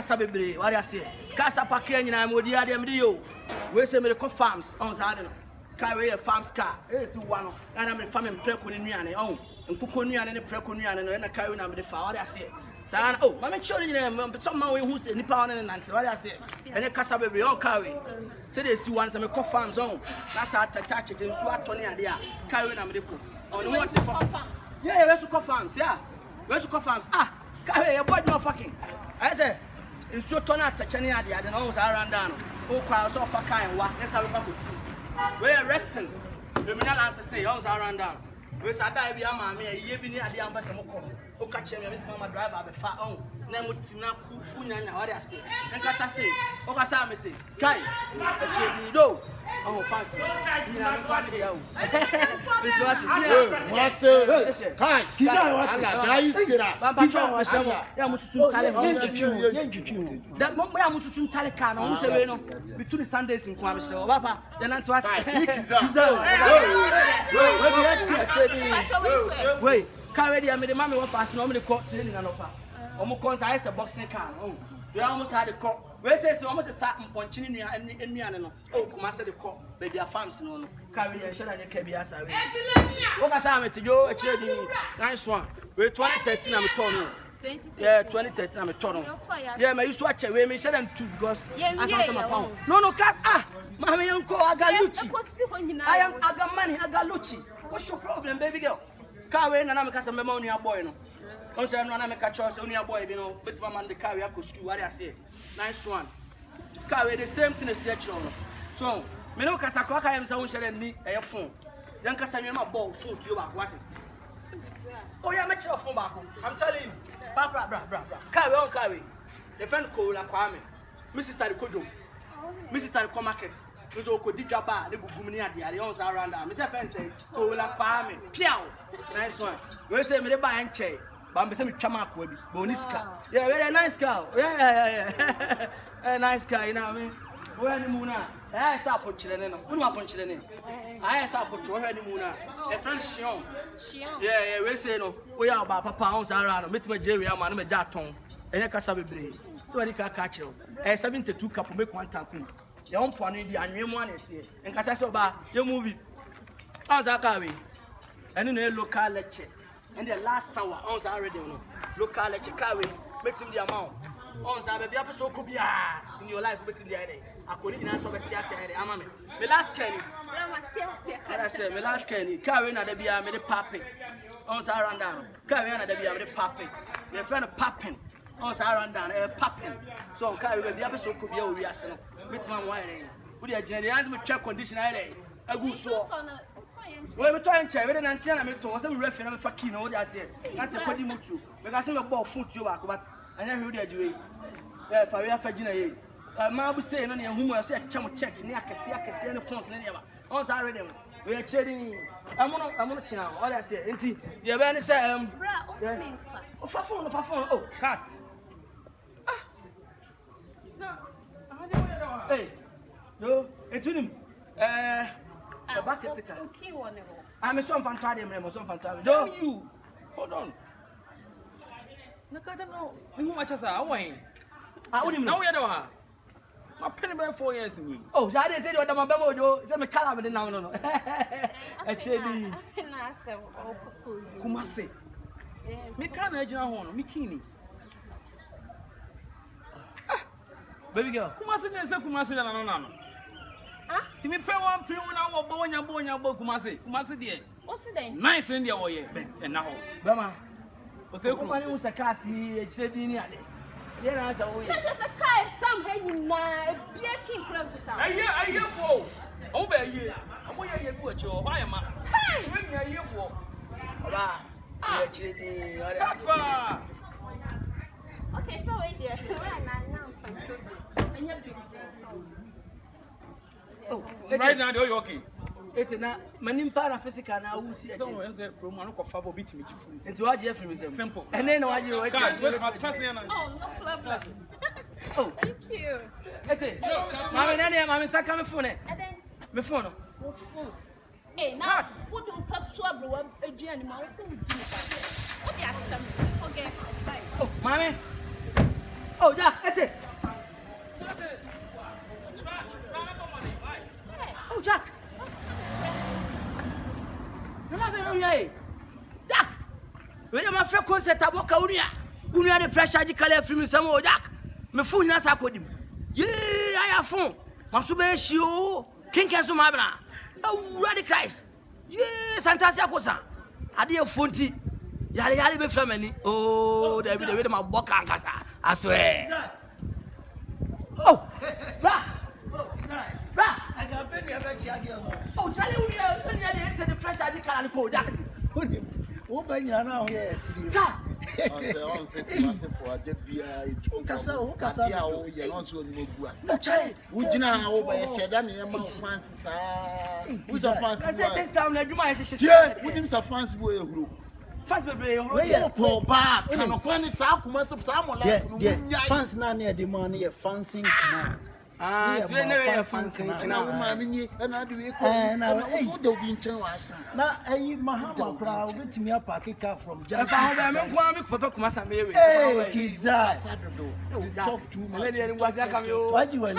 kasa bebre what I say kasa pake nyina modi ade mde yo we say me the farms on sade no carry a farms car si one no na me farm preko ni nuane on nkoko nuane ne preko nuane no na carry na me the fa what I say sana oh mama chori nyina some man we who say nipa on ne nante what I say ene kasa bebre on carry say they see one say me farms on na sa attach it nsu atone ade a carry na me the ko on what the farm yeah we so farms yeah we so farms carry your boy no fucking I say nsu to na attach ne ade ade no say around down o kwa so fa kan wa let's have a kuti we resting the mineral say on say around down we say die bi ama me ye bi ni ade amba se moko o ka che me mama driver be fa on na mo tim na ku fu nyanya wa dey say nka sa say o ka sa mete kai e che bi do oh fancy ni na kwa me ya o be so ati say kai kiza wa ti dai sira kiza wa sha ya mususu tale ho that mo ya mususu tale ka na mo se we no between Sundays in kwa me se o papa ya na nti wa kiza wait carry the me the mama wa fast no me the court training na no pa omo konsa I say boxing car oh we almost had the court we say almost sa mponchi ni nuane no oh kuma say the court baby a farms no carry the share na ka bia sa we wo ka sa metejo a chire di nice one we 2013 na me turn no 2013 na me turn no yeah me used to ache we me share them too because as some pound no ka mama yanko agaluchi I am agamani agaluchi what's your problem baby girl Kawe na me kasa mema onua boy no. On say no na me ka cho say onua boy bi no betima man de kawe akostu what I say. Nice one. Kawe the same thing as here no. So, me no kasa kwa ka yem say won share ni e phone. Yan kasa me ma ball phone to you back what? Oh yeah, me share phone back. I'm telling you. Bra. Kawe on kawe. The friend call la kwa me. Me sister de kodo. Me sister de market. We so ko didwa ba de gugum ni ade ade on say around am. Me say friend say ko la pa me. Piao. Nice one. We say me dey buy enche. But me say me twama akwa bi. Boniska. Yeah, very nice car. Yeah. Nice car, you know what I mean? We any muna. I say appo chile no. Unu appo chile ne. I say appo to we any muna. A friend Shion. Yeah, we say no. We are ba papa on say around. Me ti me Jerry am na me ja ton. Enye kasa bebre. So we ka catch you. 72 cup make one tanku. Ya on po anu di anwemu anese. Enkasa say oba, ye movie. On za ka we. And in local lecture. And the last hour, on already no. Local lecture carry, make him the amount. On the baby episode could be in your life, make him the idea. I couldn't answer the Tiasa. I'm the last Kenny. I said, my last Kenny, carrying at the beer, made a papping. On around down. Carrying at the beer, made a papping. Your friend of papping. On around down, a papping. So carry the episode could be over. With my wiring. Would you generally me check condition? I go so. We me try nche we dey nansi na me to say me referee na me fa key no dey say na say kwadi mutu because say me ball foot you back but anya hwe dey ajiwe eh fa we afa gina ye ma bu say no na humu say chem check ni akese ne phones ne ba on say ready we are trading amono china all I say enti dey be ni say bra o fa phone oh cat hey yo etunim the bucket I'm so fantastic, I'm so fantastic. Don't you? Hold on. Look, I don't know. Who much as I want? I wouldn't know you know. My penny by 4 years in me. Oh, I didn't say what my bemo, it's a color no. Actually, Kumasi. Me can't imagine a horn, me keeney. Baby girl, Kumasi is a Kumasi no. Ti me pe one pre una wo bonya bo Kumasi de. O si den. Nice in there wo ye. En na ho. Bama. O se ku mani usa kasi e chire di ni ade. Ye na sa wo ye. Na just a kai sam he ni na e bia kin kura guta. Aye fo. O ba ye. Amo ye ku achi o. Why ma? Hey. We ni aye fo. Oba. Ye chire di ore. Okay, so we there. Right now I'm fine too. And you big deal. Oh, right now you're okay. It's not manimpa na physical na wusi. So we say promo no kofa bo bit me full. It's what you feel simple. And then what you wait. Oh, no problem. Oh, thank you. Ete. Mama nani mama saka me phone. Me phone. Eh, now who do so abro aduane ma wo so udi. What dey action? Forget. Bye. Oh, mommy. Oh, Jack, that's it. Oh, Jack. You're not going to Jack. When I'm a friend concert, I walk out here. Unia the pressure you call from some old Jack. My phone is a code. Yeah, I have phone. Masube show. King Casu Mabra. Oh, radicals. Yes, Santasia Cosa. I did a phone tea. Yali be family. Oh, they will my book and casa. I swear. Oh, Bra. Bra. I can feel me about you. Oh, Charlie, when you enter the pressure, you can't call that. Open your now, yes. Sir. Would you know how I said that? Francis, who's a fancy? This time, you might say, with him, a fancy boy. Fans will be pull back. Can I it's out most of someone like fans now near the money, a fancy. It's very fancy. And I do it. And I also don't be in us. Now, Mahama crowd with me up a kick up from Jack. I'm going to talk to Master Mary. Hey, he's that. Talk to me. What you want?